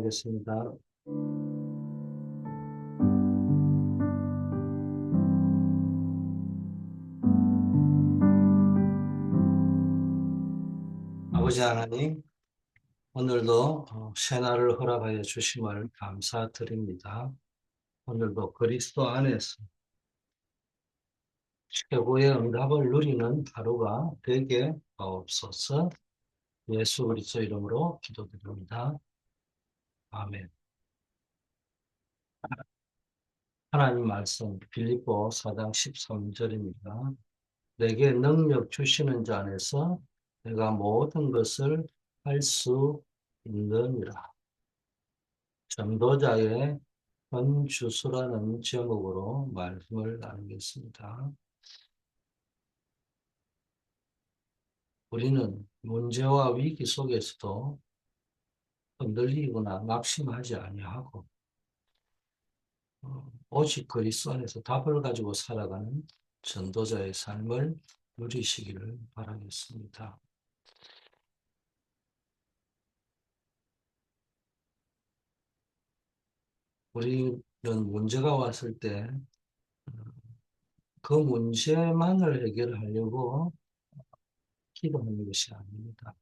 기도하겠습니다. 아버지 하나님, 오늘도 새날을 허락하여 주심을 감사드립니다. 오늘도 그리스도 안에서 최고의 응답을 누리는 하루가 되게 하옵소서. 예수 그리스도 이름으로 기도드립니다. 아멘. 하나님 말씀 빌립보 4장 13절입니다. 내게 능력 주시는 자 안에서 내가 모든 것을 할 수 있느니라. 전도자의 현주소라는 제목으로 말씀을 나누겠습니다. 우리는 문제와 위기 속에서도 흔들리거나 낙심하지 아니하고 오직 그리스도 안에서 답을 가지고 살아가는 전도자의 삶을 누리시기를 바라겠습니다. 우리는 문제가 왔을 때 그 문제만을 해결하려고 기도하는 것이 아닙니다.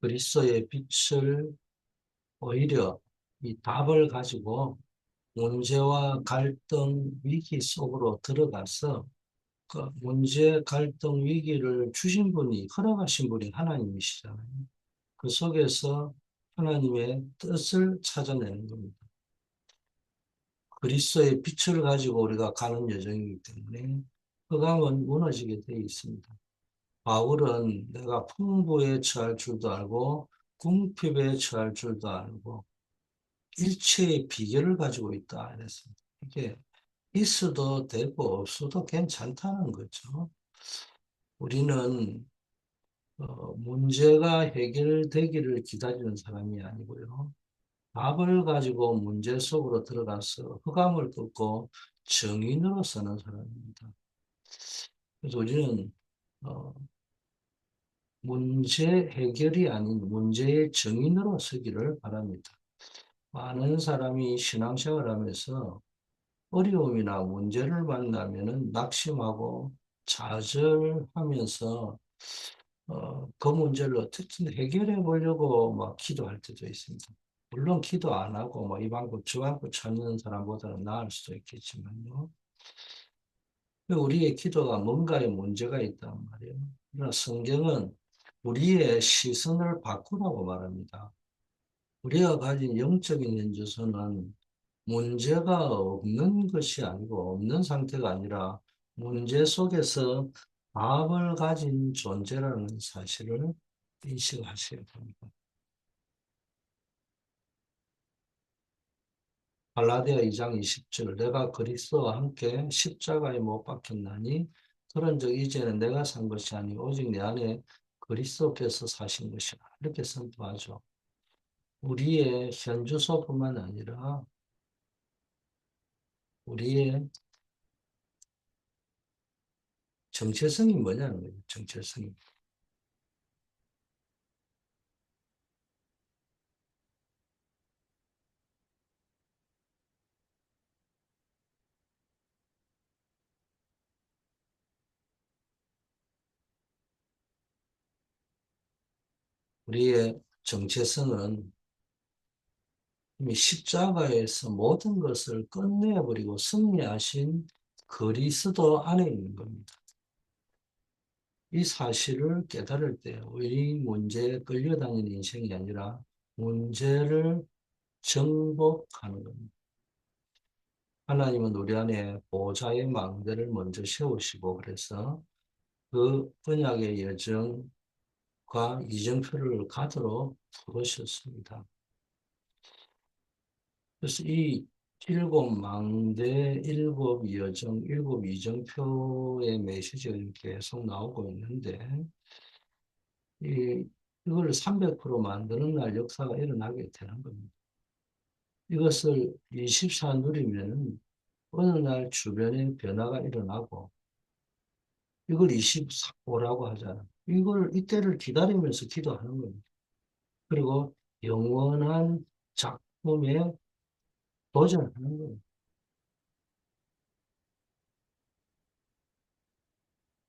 그리스도의 빛을 오히려 이 답을 가지고 문제와 갈등, 위기 속으로 들어가서 그 문제, 갈등, 위기를 주신 분이, 허락하신 분이 하나님이시잖아요. 그 속에서 하나님의 뜻을 찾아내는 겁니다. 그리스도의 빛을 가지고 우리가 가는 여정이기 때문에 흑암은 무너지게 되어 있습니다. 바울은 내가 풍부에 처할 줄도 알고 궁핍에 처할 줄도 알고 일체의 비결을 가지고 있다 이랬습니다. 이게 있어도 되고 없어도 괜찮다는 거죠. 우리는 문제가 해결되기를 기다리는 사람이 아니고요. 답을 가지고 문제 속으로 들어가서 흑암을 뚫고 정인으로 서는 사람입니다. 그래서 우리는 어, 문제 해결이 아닌 문제의 정인으로 서기를 바랍니다. 많은 사람이 신앙생활을 하면서 어려움이나 문제를 만나면은 낙심하고 좌절하면서 그 문제를 어떻든 해결해 보려고 막 기도할 때도 있습니다. 물론 기도 안 하고 뭐 이 방법 저 방법 찾는 사람보다는 나을 수도 있겠지만요. 우리의 기도가 뭔가에 문제가 있단 말이에요. 그러나 성경은 우리의 시선을 바꾸라고 말합니다. 우리가 가진 영적인 현주소는 문제가 없는 것이 아니고 없는 상태가 아니라 문제 속에서 답을 가진 존재라는 사실을 인식하셔야 됩니다. 갈라디아 2장 20절 내가 그리스도와 함께 십자가에 못 박혔나니 그런즉 이제는 내가 산 것이 아니 오직 내 안에 그리스도께서 사신 것이라 이렇게 선포하죠. 우리의 현주소뿐만 아니라 우리의 정체성이 뭐냐는 거예요. 정체성이. 우리의 정체성은 이미 십자가에서 모든 것을 끝내버리고 승리하신 그리스도 안에 있는 겁니다. 이 사실을 깨달을 때 우리 문제에 끌려다니는 인생이 아니라 문제를 정복하는 겁니다. 하나님은 우리 안에 보좌의 망대를 먼저 세우시고 그래서 그 언약의 여정과 이정표를 가도록 부르셨습니다. 그래서 이 일곱 망대, 일곱 여정, 일곱 이정표의 메시지가 계속 나오고 있는데, 이걸 300% 만드는 날 역사가 일어나게 되는 겁니다. 이것을 24 누리면 어느 날 주변에 변화가 일어나고, 이걸 25라고 하잖아요. 이때를 기다리면서 기도하는 겁니다. 그리고 영원한 작품에 도전하는 거예요.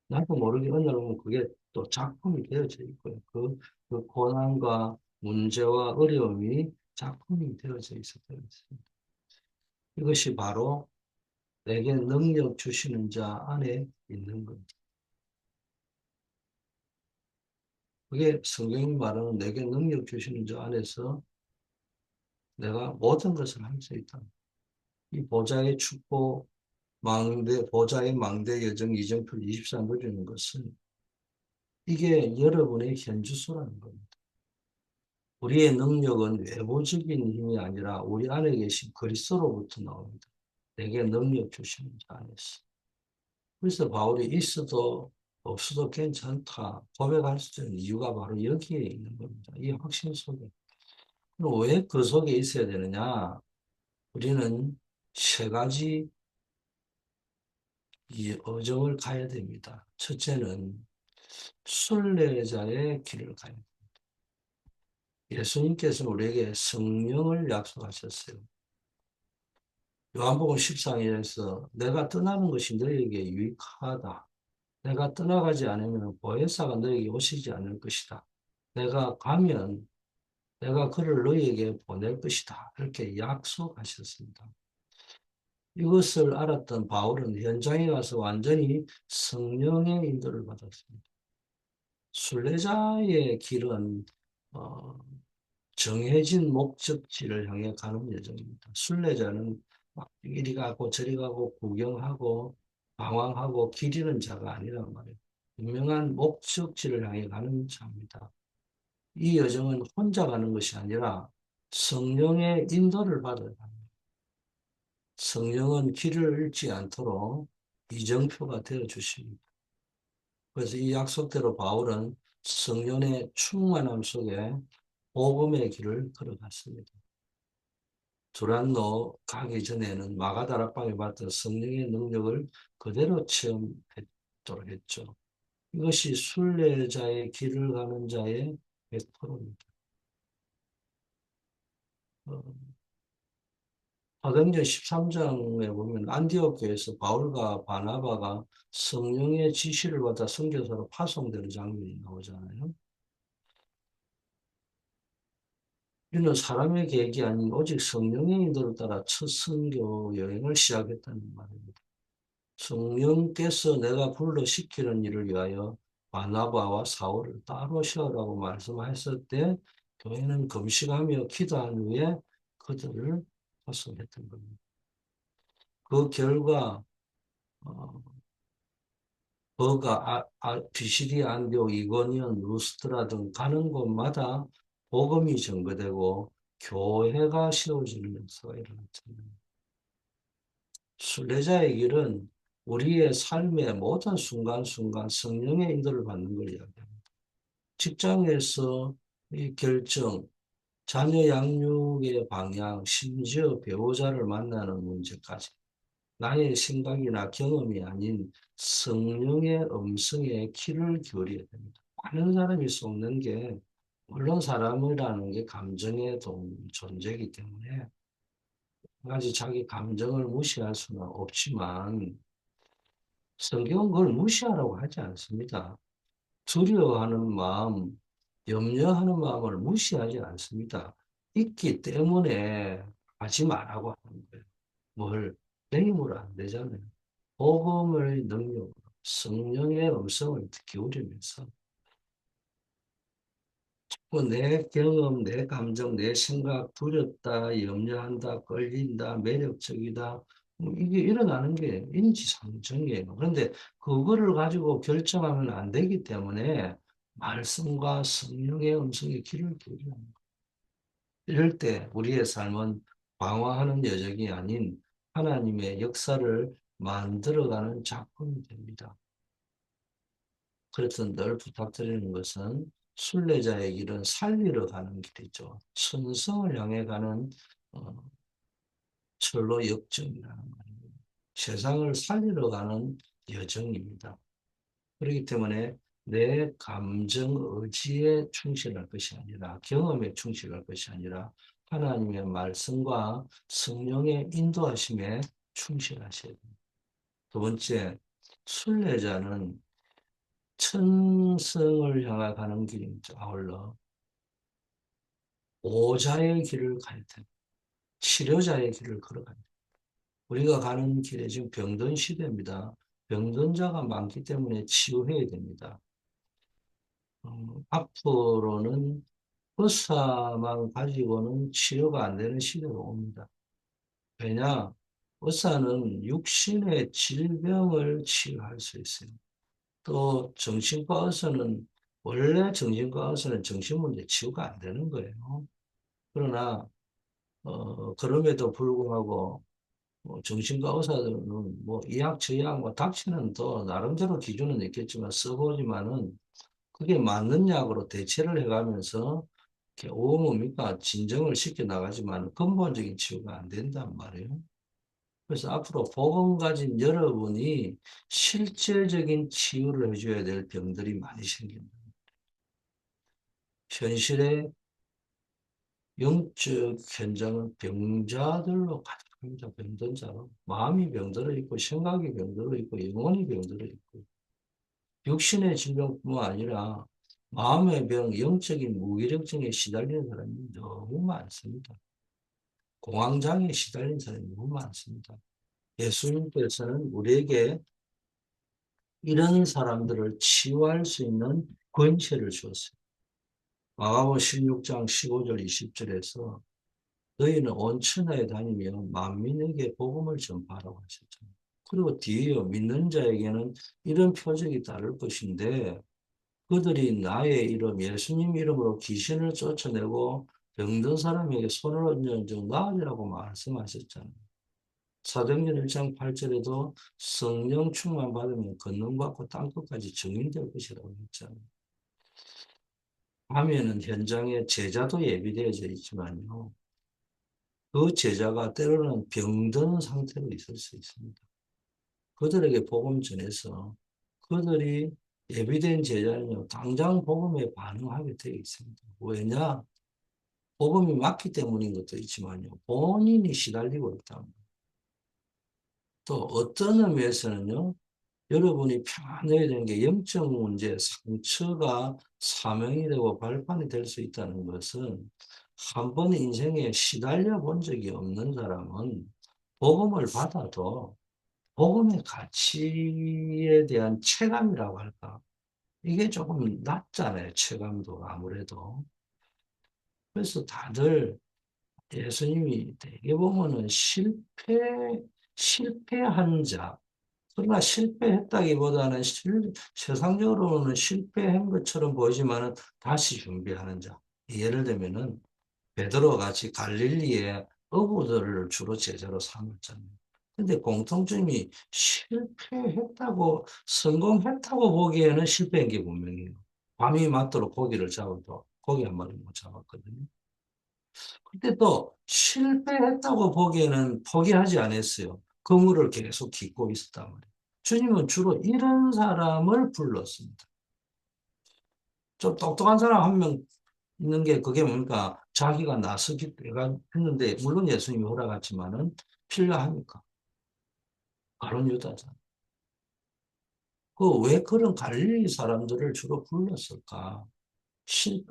나도 모르게 어느 날 보면 그게 또 작품이 되어져 있고요. 그 고난과 문제와 어려움이 작품이 되어져 있었던 것입니다. 이것이 바로 내게 능력 주시는 자 안에 있는 겁니다. 그게 성경이 말하는 내게 능력 주시는 자 안에서 내가 모든 것을 할 수 있다. 이 보좌의 축복, 보좌의 망대 여정 이정표 24 누리는 것은 이게 여러분의 현주소라는 겁니다. 우리의 능력은 외부적인 힘이 아니라 우리 안에 계신 그리스도로부터 나옵니다. 내게 능력 주시는 자 안에서. 그래서 바울이 있어도 없어도 괜찮다 고백할 수 있는 이유가 바로 여기에 있는 겁니다. 이 확신 속에. 그럼 왜 그 속에 있어야 되느냐? 우리는 세 가지 이 어정을 가야 됩니다. 첫째는 순례자의 길을 가야 됩니다. 예수님께서는 우리에게 성령을 약속하셨어요. 요한복음 14장에서 내가 떠나는 것이 너에게 유익하다. 내가 떠나가지 않으면 보혜사가 너에게 오시지 않을 것이다. 내가 가면 내가 그를 너에게 보낼 것이다. 이렇게 약속하셨습니다. 이것을 알았던 바울은 현장에 가서 완전히 성령의 인도를 받았습니다. 순례자의 길은 어, 정해진 목적지를 향해 가는 여정입니다. 순례자는 막 이리 가고 저리 가고 구경하고 방황하고 길 잃은 자가 아니란 말이에요. 분명한 목적지를 향해 가는 자입니다. 이 여정은 혼자 가는 것이 아니라 성령의 인도를 받아야 합니다. 성령은 길을 잃지 않도록 이정표가 되어 주십니다. 그래서 이 약속대로 바울은 성령의 충만함 속에 복음의 길을 걸어갔습니다. 두란노 가기 전에는 마가다락방에 받던 성령의 능력을 그대로 체험했도록 했죠. 이것이 순례자의 길을 가는 자의 100%입니다. 사도행전 13장에 보면 안디옥 교회에서 바울과 바나바가 성령의 지시를 받아 선교사로 파송되는 장면이 나오잖아요. 이는 사람의 계획이 아닌 오직 성령의 인도를 따라 첫 선교 여행을 시작했다는 말입니다. 성령께서 내가 불러시키는 일을 위하여 바나바와 사울을 따로 세우라고 말씀하셨을 때 교회는 금식하며 기도한 후에 그들을 파송했던 겁니다. 그 결과 어, 버가, 비시디, 안디옥, 이고니온, 루스트라 등 가는 곳마다 복음이 전거되고 교회가 세워지는 역사가 일어났잖아요. 순례자의 길은 우리의 삶의 모든 순간순간 성령의 인도를 받는 걸 이야기합니다. 직장에서 이 결정, 자녀 양육의 방향, 심지어 배우자를 만나는 문제까지 나의 생각이나 경험이 아닌 성령의 음성에 귀를 기울여야 됩니다. 많은 사람이 속는 게 물론 사람이라는 게 감정의 존재이기 때문에 한 가지 자기 감정을 무시할 수는 없지만 성경은 그걸 무시하라고 하지 않습니다. 두려워하는 마음, 염려하는 마음을 무시하지 않습니다. 있기 때문에 하지 말라고 하는 거예요. 뭘 내 힘으로 안 되잖아요. 복음의 능력으로 성령의 음성을 기울이면서 내 경험, 내 감정, 내 생각, 두렵다, 염려한다, 끌린다, 매력적이다, 이게 일어나는 게 인지상정이에요. 그런데 그거를 가지고 결정하면 안 되기 때문에 말씀과 성령의 음성에 귀를 기울여야 합니다. 이럴 때 우리의 삶은 방황하는 여정이 아닌 하나님의 역사를 만들어가는 작품이 됩니다. 그래서 늘 부탁드리는 것은 순례자의 길은 살리러 가는 길이죠. 천성을 향해 가는 어, 철로 역정이라는 말입니다. 세상을 살리러 가는 여정입니다. 그렇기 때문에 내 감정 의지에 충실할 것이 아니라 경험에 충실할 것이 아니라 하나님의 말씀과 성령의 인도하심에 충실하셔야 됩니다. 두 번째, 순례자는 천성을 향해 가는 길이 아울러 오자의 길을 가야 됩니다. 치료자의 길을 걸어가야 됩니다. 우리가 가는 길에 지금 병든 시대입니다. 병든 자가 많기 때문에 치유해야 됩니다. 앞으로는 의사만 가지고는 치료가 안 되는 시대가 옵니다. 왜냐? 의사는 육신의 질병을 치유할 수 있어요. 또 정신과 의사는 원래 정신과 의사는 정신 문제 치유가 안 되는 거예요. 그러나 그럼에도 불구하고 정신과 의사들은 뭐 이약 저약 뭐 닥치는 또 나름대로 기준은 있겠지만 써보지만은 그게 맞는 약으로 대체를 해가면서 이렇게 뭡니까 진정을 시켜 나가지만 근본적인 치유가 안 된단 말이에요. 그래서 앞으로 복음 가진 여러분이 실제적인 치유를 해줘야 될 병들이 많이 생깁니다. 현실의 영적 현장은 병자들로 가득합니다. 병든 자로. 마음이 병들어 있고 생각이 병들어 있고 영혼이 병들어 있고 육신의 질병뿐만 아니라 마음의 병, 영적인 무기력증에 시달리는 사람이 너무 많습니다. 공황장애에 시달리는 사람이 너무 많습니다. 예수님께서는 우리에게 이런 사람들을 치유할 수 있는 권세를 주었어요. 마가복음 16장 15절 20절에서 너희는 온 천하에 다니며 만민에게 복음을 전파하라고 하셨잖아요. 그리고 뒤에요. 믿는 자에게는 이런 표적이 따를 것인데 그들이 나의 이름 예수님 이름으로 귀신을 쫓아내고 병든 사람에게 손을 얹어 나으리라고 말씀하셨잖아요. 사도행전 1장 8절에도 성령 충만 받으면 권능받고 땅끝까지 증인될 것이라고 했잖아요. 하면은 현장에 제자도 예비되어져 있지만요. 그 제자가 때로는 병든 상태로 있을 수 있습니다. 그들에게 복음 전해서 그들이 예비된 제자는요, 당장 복음에 반응하게 되어 있습니다. 왜냐? 복음이 맞기 때문인 것도 있지만요, 본인이 시달리고 있다. 또 어떤 의미에서는요, 여러분이 평안해야 되는 게 영적 문제, 상처가 사명이 되고 발판이 될 수 있다는 것은 한 번 인생에 시달려 본 적이 없는 사람은 복음을 받아도 복음의 가치에 대한 체감이라고 할까? 이게 조금 낮잖아요. 체감도 아무래도. 그래서 다들 예수님이 되게 보면은 실패한 자, 그러나 실패했다기보다는 세상적으로는 실패한 것처럼 보이지만은 다시 준비하는 자. 예를 들면은 베드로와 같이 갈릴리의 어부들을 주로 제자로 삼았잖아요. 근데 공통점이 실패했다고, 성공했다고 보기에는 실패한 게 분명해요. 밤이 맞도록 고기를 잡아도 고기 한 마리 못 잡았거든요. 근데 또 실패했다고 보기에는 포기하지 않았어요. 그물을 계속 깃고 있었단 말이에요. 주님은 주로 이런 사람을 불렀습니다. 좀 똑똑한 사람 한 명 있는 게 그게 뭡니까? 자기가 나서기 때가 했는데 물론 예수님이 허락했지만은 필요하니까. 바로 유다잖아. 그 왜 그런 갈릴리 사람들을 주로 불렀을까? 실,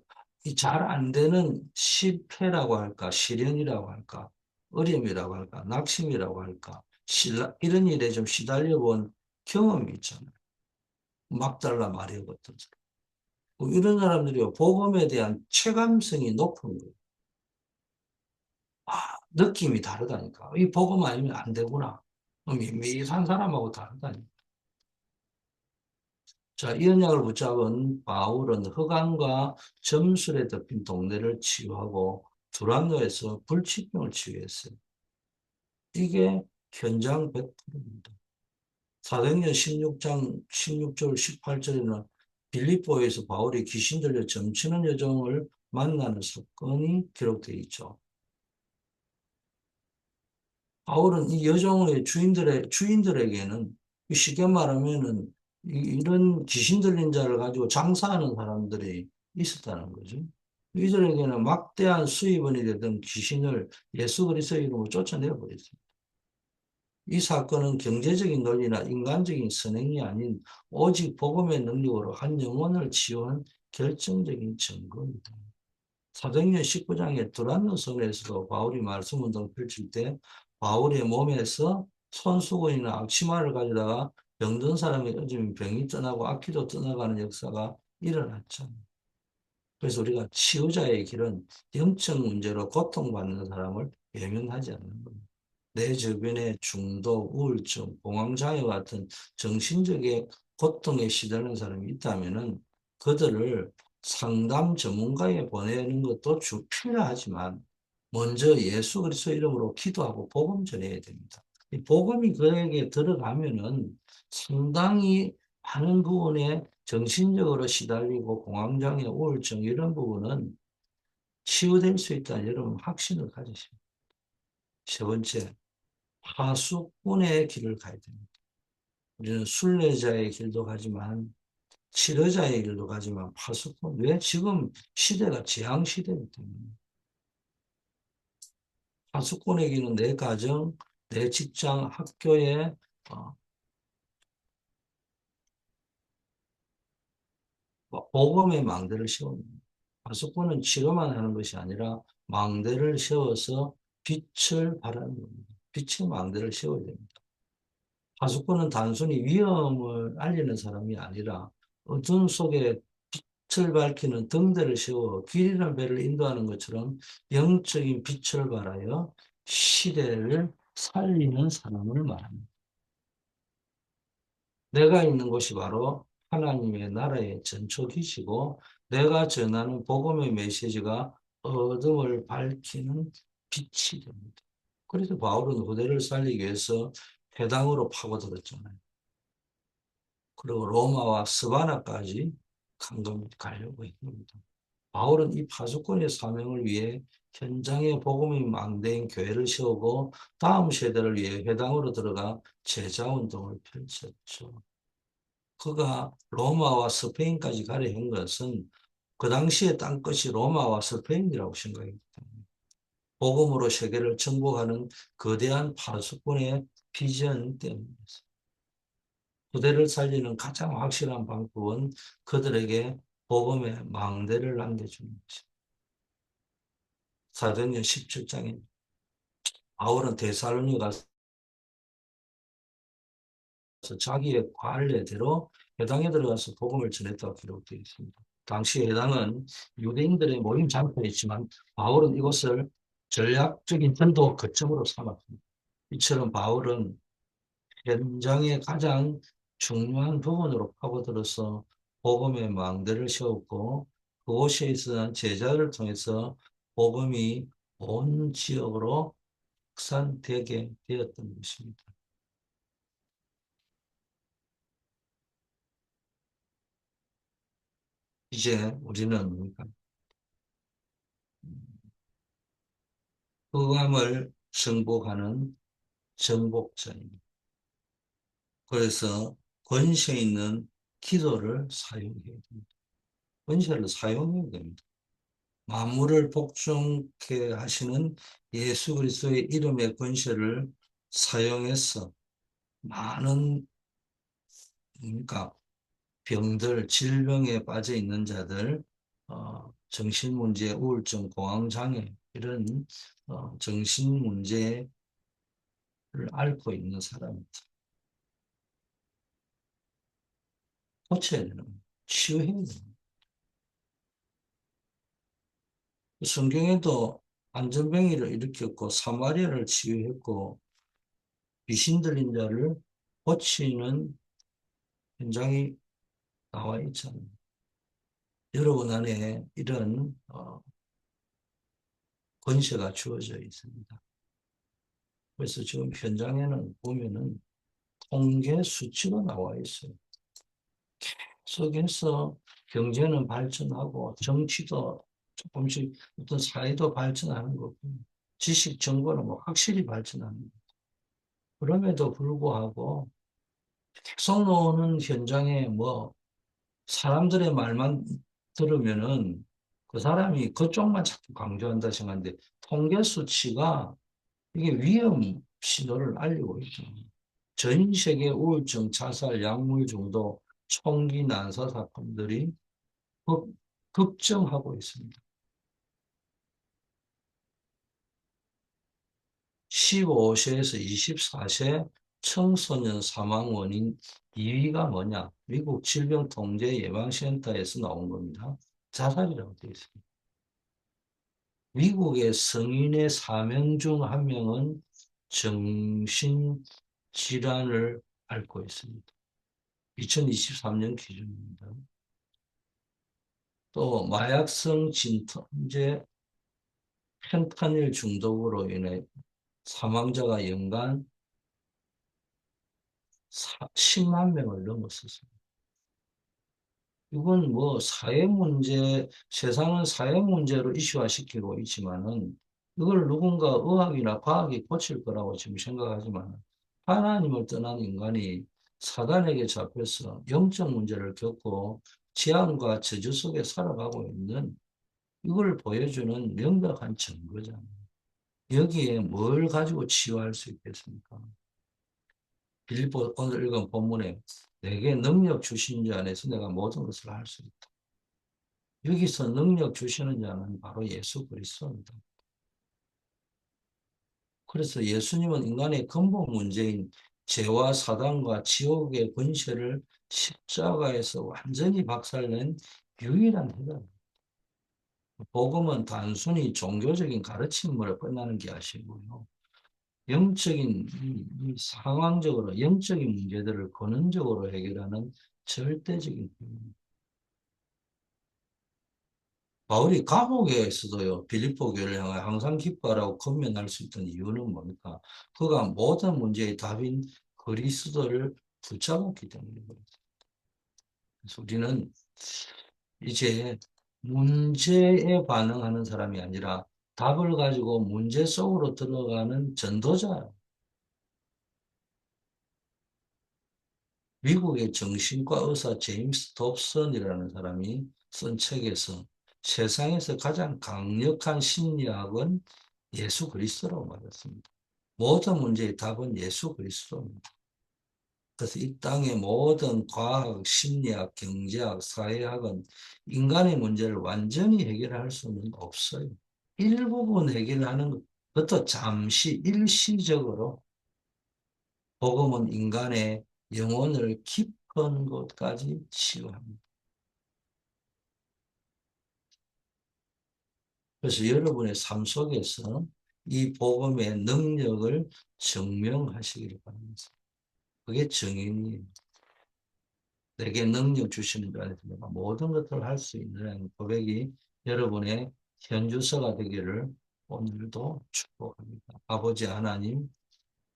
잘 안 되는 실패라고 할까? 시련이라고 할까? 어려움이라고 할까? 낙심이라고 할까? 이런 일에 좀 시달려 본 경험이 있잖아요. 막달라 마리아 같은 사람. 뭐 이런 사람들이 복음에 대한 체감성이 높은 거예요. 아, 느낌이 다르다니까. 이 복음 아니면 안 되구나. 밋밋한 사람하고 다르다니까. 자, 이 언약을 붙잡은 바울은 흑암과 점술에 덮인 동네를 치유하고 두란노에서 불치병을 치유했어요. 이게 현장 100%입니다. 사도행전 16장 16절 18절에는 빌립보에서 바울이 귀신 들려 점치는 여종을 만나는 사건이 기록되어 있죠. 바울은 이 여종의 주인들에게는 쉽게 말하면은 이런 귀신 들린 자를 가지고 장사하는 사람들이 있었다는 거죠. 이들에게는 막대한 수입원이 되던 귀신을 예수 그리스도의 이름으로 쫓아내어 버렸습니다. 이 사건은 경제적인 논리나 인간적인 선행이 아닌 오직 복음의 능력으로 한 영혼을 치유한 결정적인 증거입니다. 사도행전 19장의 두란노선에서도 바울이 말씀 운동 펼칠 때 바울의 몸에서 손수건이나 앞치마를 가져다가 병든 사람이 얻으면 병이 떠나고 악기도 떠나가는 역사가 일어났죠. 그래서 우리가 치유자의 길은 영적 문제로 고통받는 사람을 외면하지 않는 겁니다. 내 주변에 중독, 우울증, 공황장애 같은 정신적인 고통에 시달리는 사람이 있다면은 그들을 상담 전문가에 보내는 것도 필요하지만 먼저 예수 그리스도 이름으로 기도하고 복음 전해야 됩니다. 이 복음이 그에게 들어가면은 상당히 많은 부분에 정신적으로 시달리고 공황장애, 우울증 이런 부분은 치유될 수 있다는 여러분 확신을 가지십니다. 세 번째, 파수꾼의 길을 가야 됩니다. 우리는 순례자의 길도 가지만 치료자의 길도 가지만 파수꾼, 왜 지금 시대가 재앙 시대이기 때문에 파수꾼의 길은 내 가정, 내 직장, 학교에 어, 복음의 망대를 세웁니다. 파수꾼은 치료만 하는 것이 아니라 망대를 세워서 빛을 발하는 겁니다. 빛의 망대를 세워야 됩니다. 파수꾼은 단순히 위험을 알리는 사람이 아니라 어둠 속에 빛을 밝히는 등대를 세워 길이란 배를 인도하는 것처럼 영적인 빛을 발하여 시대를 살리는 사람을 말합니다. 내가 있는 곳이 바로 하나님의 나라의 전초기시고 내가 전하는 복음의 메시지가 어둠을 밝히는 빛이 됩니다. 그래서 바울은 후대를 살리기 위해서 회당으로 파고들었잖아요. 그리고 로마와 스바나까지 가려고 했습니다. 바울은 이 파수꾼의 사명을 위해 현장에 복음이 망대인 교회를 세우고 다음 세대를 위해 회당으로 들어가 제자운동을 펼쳤죠. 그가 로마와 스페인까지 가려 한 것은 그 당시의 땅끝이 로마와 스페인이라고 생각했기 때문에 복음으로 세계를 정복하는 거대한 파수꾼의 비전 때문이었습니다. 부대를 살리는 가장 확실한 방법은 그들에게 복음의 망대를 남겨주는 것입니다. 사도행전 17장에 바울은 데살로니 가서 자기의 관례대로 회당에 들어가서 복음을 전했다고 기록되어 있습니다. 당시 회당은 유대인들의 모임 장소였지만 바울은 이곳을 전략적인 전도 거점으로 삼았습니다. 이처럼 바울은 현장의 가장 중요한 부분으로 파고들어서 복음의 망대를 세웠고 그곳에 있었던 제자를 통해서 복음이 온 지역으로 확산되게 되었던 것입니다. 이제 우리는 흑암을 정복하는 정복자입니다. 그래서 권세 있는 기도를 사용해야 됩니다. 권세를 사용해야 됩니다. 만물을 복종케 하시는 예수 그리스도의 이름의 권세를 사용해서 많은 그러니까 병들, 질병에 빠져 있는 자들, 정신문제, 우울증, 공황장애 이런 정신문제를 앓고 있는 사람들 고쳐야 되는 거예요. 치유해야 되는 거예요. 성경에도 안전병이를 일으켰고 사마리아를 치유했고 귀신 들린 자를 고치는 현장이 나와 있잖아요. 여러분 안에 이런 권세가 주어져 있습니다. 그래서 지금 현장에는 보면은 통계 수치가 나와 있어요. 속에서 경제는 발전하고 정치도 조금씩 어떤 사회도 발전하는 거고 지식 정보는 뭐 확실히 발전하는 거고 그럼에도 불구하고 계속 노는 현장에 뭐 사람들의 말만 들으면은 그 사람이 그쪽만 자꾸 강조한다 생각하는데 통계 수치가 이게 위험 신호를 알리고 있죠. 전 세계 우울증, 자살, 약물 중독, 총기 난사 사건들이 급, 급증하고 있습니다. 15세에서 24세 청소년 사망 원인 2위가 뭐냐? 미국 질병통제예방센터에서 나온 겁니다. 자살이라고 되어 있습니다. 미국의 성인의 4명 중 1명은 정신질환을 앓고 있습니다. 2023년 기준입니다. 또 마약성 진통제 펜타닐 중독으로 인해 사망자가 연간 10만 명을 넘었었습니다. 이건 뭐 사회 문제, 세상은 사회 문제로 이슈화시키고 있지만은 이걸 누군가 의학이나 과학이 고칠 거라고 지금 생각하지만 하나님을 떠난 인간이 사단에게 잡혀서 영적 문제를 겪고 재앙과 저주 속에 살아가고 있는 이걸 보여주는 명백한 증거잖아요. 여기에 뭘 가지고 치유할 수 있겠습니까? 빌립보 오늘 읽은 본문에 내게 능력 주신 자 안에서 내가 모든 것을 할 수 있다. 여기서 능력 주시는 자는 바로 예수 그리스도입니다. 그래서 예수님은 인간의 근본 문제인 죄와 사단과 지옥의 권세를 십자가에서 완전히 박살낸 유일한 해답입니다. 복음은 단순히 종교적인 가르침으로 끝나는 게 아니고요. 영적인 상황적으로 영적인 문제들을 근원적으로 해결하는 절대적인 힘입니다. 바울이 감옥에서도요, 빌립보 교회를 향해 항상 기뻐하라고 권면할 수 있던 이유는 뭡니까? 그가 모든 문제의 답인 그리스도를 붙잡았기 때문입니다. 그래서 우리는 이제 문제에 반응하는 사람이 아니라 답을 가지고 문제 속으로 들어가는 전도자. 미국의 정신과 의사 제임스 dobson이라는 사람이 쓴 책에서 세상에서 가장 강력한 심리학은 예수 그리스도라고 말했습니다. 모든 문제의 답은 예수 그리스도입니다. 그래서 이 땅의 모든 과학, 심리학, 경제학, 사회학은 인간의 문제를 완전히 해결할 수는 없어요. 일부분 해결하는 것도 잠시 일시적으로 복음은 인간의 영혼을 깊은 곳까지 치유합니다. 그래서 여러분의 삶 속에서 이 복음의 능력을 증명하시기를 바랍니다. 그게 정인이에요. 내게 능력 주시는 줄 알았습니다 모든 것들을 할 수 있는 고백이 여러분의 현주소가 되기를 오늘도 축복합니다. 아버지 하나님,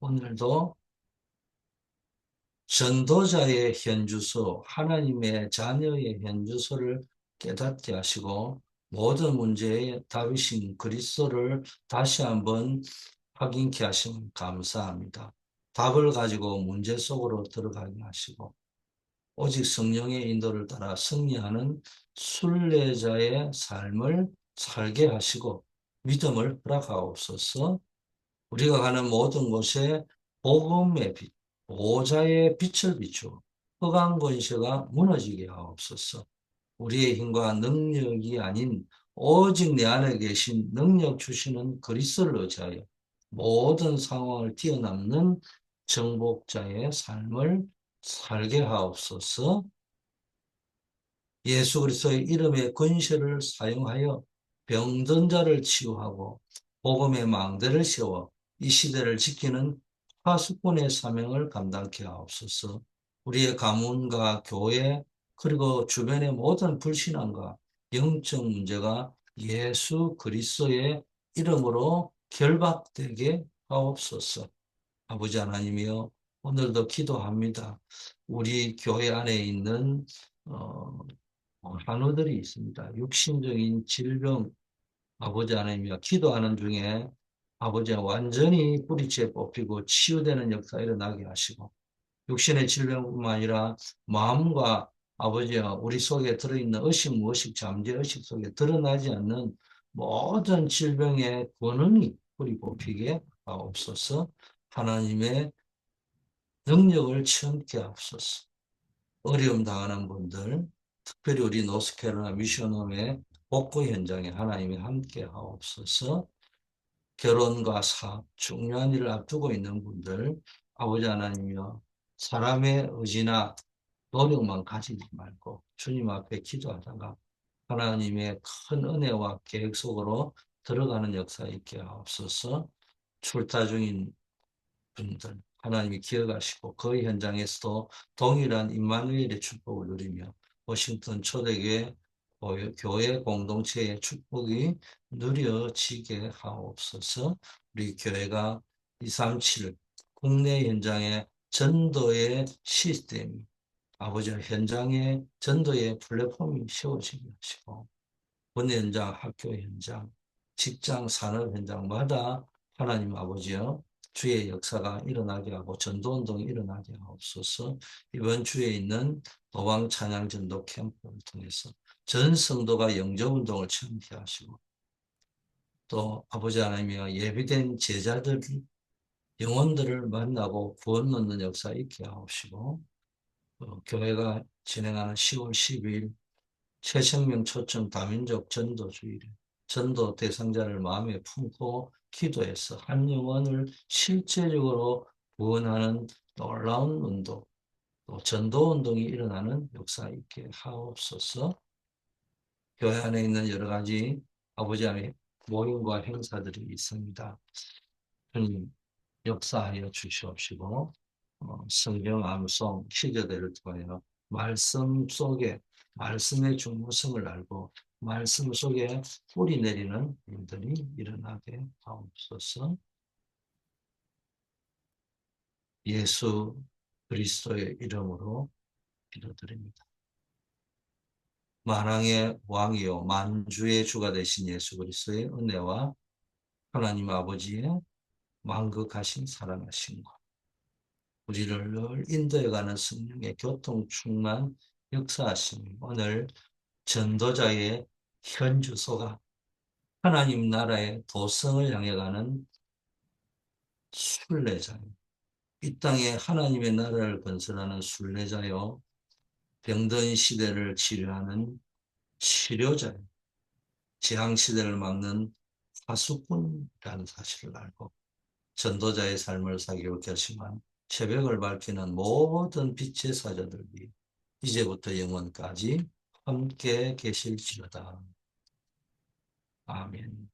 오늘도 전도자의 현주소, 하나님의 자녀의 현주소를 깨닫게 하시고 모든 문제의 답이신 그리스도를 다시 한번 확인케 하시면 감사합니다. 답을 가지고 문제 속으로 들어가게 하시고 오직 성령의 인도를 따라 승리하는 순례자의 삶을 살게 하시고 믿음을 허락하옵소서. 우리가 가는 모든 곳에 복음의 빛, 보호자의 빛을 비추어 흑암 권세가 무너지게 하옵소서. 우리의 힘과 능력이 아닌 오직 내 안에 계신 능력 주시는 그리스도를 의지하여 모든 상황을 뛰어넘는 정복자의 삶을 살게 하옵소서. 예수 그리스도의 이름의 권세를 사용하여 병든 자를 치유하고 복음의 망대를 세워 이 시대를 지키는 파수꾼의 사명을 감당케 하옵소서. 우리의 가문과 교회 그리고 주변의 모든 불신앙과 영적 문제가 예수 그리스도의 이름으로 결박되게 하옵소서. 아버지 하나님이여 오늘도 기도합니다. 우리 교회 안에 있는 어, 한우들이 있습니다. 육신적인 질병, 아버지 하나님이여 기도하는 중에 아버지가 완전히 뿌리째 뽑히고 치유되는 역사 일어나게 하시고 육신의 질병뿐만 아니라 마음과 아버지와 우리 속에 들어있는 의식, 무의식, 잠재 의식 속에 드러나지 않는 모든 질병의 권능이 뿌리 뽑히게 하옵소서. 하나님의 능력을 체험케 하옵소서. 어려움 당하는 분들, 특별히 우리 노스캐롤라이나 미션홈의 복구 현장에 하나님이 함께 하옵소서. 결혼과 사업, 중요한 일을 앞두고 있는 분들, 아버지 하나님이여, 사람의 의지나 노력만 가지지 말고 주님 앞에 기도하다가 하나님의 큰 은혜와 계획 속으로 들어가는 역사 있게 하옵소서. 출타 중인 분들 하나님이 기억하시고 그 현장에서도 동일한 임마누엘의 축복을 누리며 워싱턴 초대교회 교회 공동체의 축복이 누려지게 하옵소서. 우리 교회가 237 국내 현장의 전도의 시스템이 아버지 현장의 전도의 플랫폼이 세워지게 하시고 본 현장, 학교 현장, 직장, 산업 현장마다 하나님 아버지여 주의 역사가 일어나게 하고 전도운동이 일어나게 하옵소서. 이번 주에 있는 도방 찬양 전도 캠프를 통해서 전 성도가 영접운동을 체험케 하시고 또 아버지 하나님이여 예비된 제자들 영혼들을 만나고 구원 얻는 역사 있게 하옵시고 교회가 진행하는 10월 12일 최생명 초청 다민족 전도주일에 전도 대상자를 마음에 품고 기도해서 한 영혼을 실제적으로 구원하는 놀라운 운동, 또 전도 운동이 일어나는 역사 있게 하옵소서. 교회 안에 있는 여러 가지 아버지 안에 모임과 행사들이 있습니다. 주님 역사하여 주시옵시고 성경 암송 시대들을 통하여 말씀 속에 말씀의 중요성을 알고 말씀 속에 뿌리 내리는 일들이 일어나게 하옵소서. 예수 그리스도의 이름으로 기도드립니다. 만왕의 왕이요 만주의 주가 되신 예수 그리스도의 은혜와 하나님 아버지의 만극하신 사랑하신 것 우리를 늘 인도해가는 성령의 교통 충만 역사하심 오늘 전도자의 현 주소가 하나님 나라의 도성을 향해 가는 순례자요. 이 땅에 하나님의 나라를 건설하는 순례자요. 병든 시대를 치료하는 치료자요. 재앙시대를 막는 파수꾼이라는 사실을 알고 전도자의 삶을 사기로 결심한 새벽을 밝히는 모든 빛의 사자들 위해 이제부터 영원까지 함께 계실지어다. 아멘.